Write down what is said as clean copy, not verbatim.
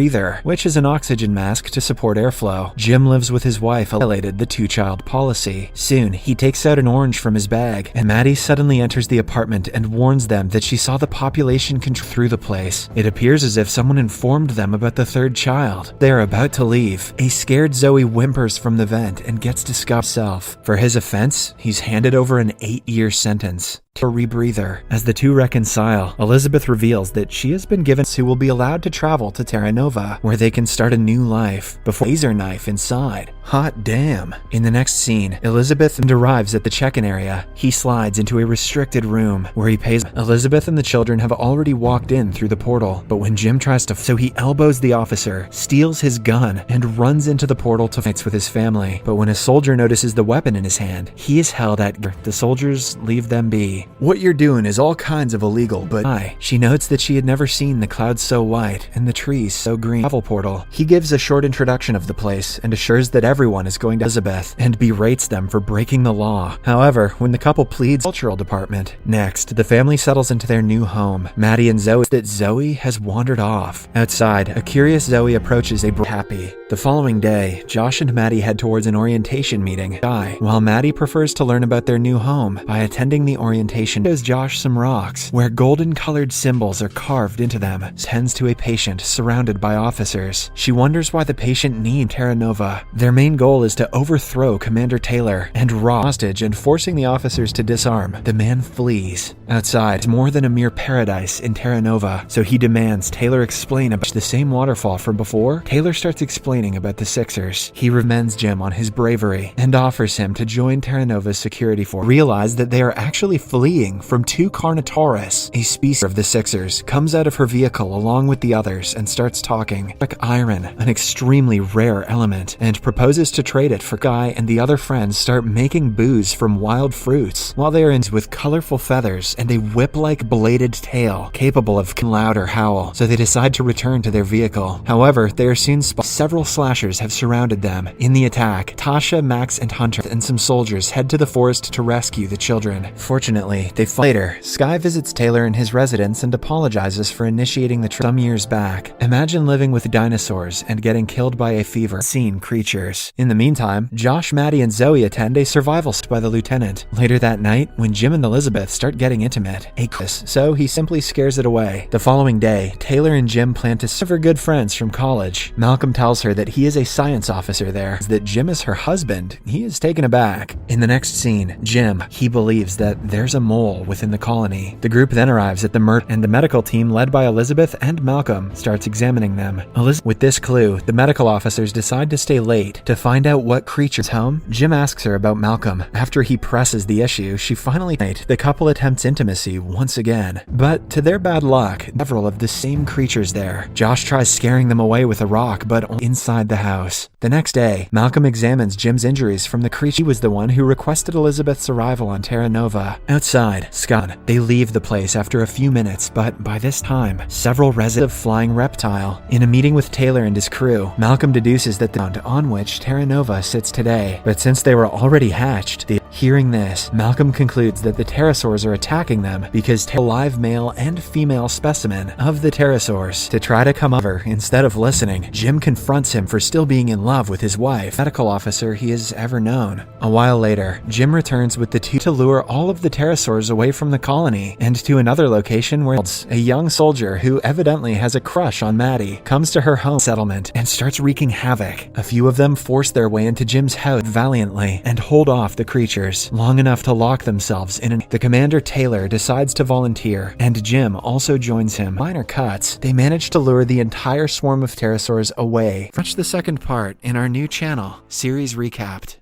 breather, which is an oxygen mask to support airflow. Jim lives with his wife, violated the two-child policy. Soon, he takes out an orange from his bag, and Maddie suddenly enters the apartment and warns them that she saw the population control through the place. It appears as if someone informed them about the third child. They are about to leave. A scared Zoe whimpers from the vent and gets discovered himself. For his offense, he's handed over an 8-year sentence. A rebreather. As the two reconcile, Elizabeth reveals that she has been given who will be allowed to travel to Terra Nova, where they can start a new life, before a laser knife inside. Hot damn. In the next scene, Elizabeth arrives at the check-in area. He slides into a restricted room, where he pays. Elizabeth and the children have already walked in through the portal, but when Jim tries to so he elbows the officer, steals his gun, and runs into the portal to fight with his family. But when a soldier notices the weapon in his hand, he is held at. The soldiers leave them be. What you're doing is all kinds of illegal, but she notes that she had never seen the clouds so white and the trees so green. Travel portal. He gives a short introduction of the place and assures that everyone is going to Elizabeth and berates them for breaking the law. However, when the couple pleads cultural department. Next, the family settles into their new home. Maddie and Zoe that Zoe has wandered off. Outside, a curious Zoe approaches a happy. The following day, Josh and Maddie head towards an orientation meeting. While Maddie prefers to learn about their new home by attending the orientation, shows Josh some rocks where golden-colored symbols are carved into them. Tends to a patient surrounded by officers. She wonders why the patient needs Terra Nova. Their main goal is to overthrow Commander Taylor and rob hostage, and forcing the officers to disarm. The man flees. Outside, it's more than a mere paradise in Terra Nova, so he demands Taylor explain about the same waterfall from before. Taylor starts explaining about the Sixers. He commends Jim on his bravery and offers him to join Terra Nova's security force. Realize that they are actually fleeing from two Carnotaurus. A species of the Sixers comes out of her vehicle along with the others and starts talking. Like iron, an extremely rare element, and proposes to trade it for Guy and the other friends start making booze from wild fruits, while they are in with colorful feathers and a whip-like bladed tail capable of louder howl, so they decide to return to their vehicle. However, they are soon spotted. Several slashers have surrounded them. In the attack, Tasha, Max, and Hunter and some soldiers head to the forest to rescue the children. Fortunately, they fight. Later, Sky visits Taylor in his residence and apologizes for initiating the trip some years back. Imagine living with dinosaurs and getting killed by a fever. Seen creatures. In the meantime, Josh, Maddie, and Zoe attend a survival by the lieutenant. Later that night, when Jim and Elizabeth start getting intimate, so he simply scares it away. The following day, Taylor and Jim plan to sever good friends from college. Malcolm tells her that he is a science officer there, that Jim is her husband. He is taken aback. In the next scene, Jim, he believes that there's a mole within the colony. The group then arrives at the murder, and the medical team led by Elizabeth and Malcolm starts examining them. With this clue, the medical officers decide to stay late to find out what creature's home. Jim asks her about Malcolm. After he presses the issue, she finally the couple attempts intimacy once again. But to their bad luck, several of the same creatures there. Josh tries scaring them away with a rock, but only inside the house. The next day, Malcolm examines Jim's injuries from the creature. He was the one who requested Elizabeth's arrival on Terra Nova. Outside, Scott, they leave the place after a few minutes, but by this time, several residents of flying reptile. In a meeting with Taylor and his crew, Malcolm deduces that the ground on which Terra Nova sits today. But since they were already hatched, hearing this, Malcolm concludes that the pterosaurs are attacking them because a live male and female specimen of the pterosaurs. To try to come over, instead of listening, Jim confronts him for still being in love with his wife, medical officer he has ever known. A while later, Jim returns with the two to lure all of the pterosaurs away from the colony and to another location where a young soldier who evidently has a crush on Maddie comes to her home settlement and starts wreaking havoc. A few of them force their way into Jim's house valiantly and hold off the creatures long enough to lock themselves in the Commander Taylor decides to volunteer, and Jim also joins him. Minor cuts, they manage to lure the entire swarm of pterosaurs away. Watch the second part in our new channel, Series Recapped.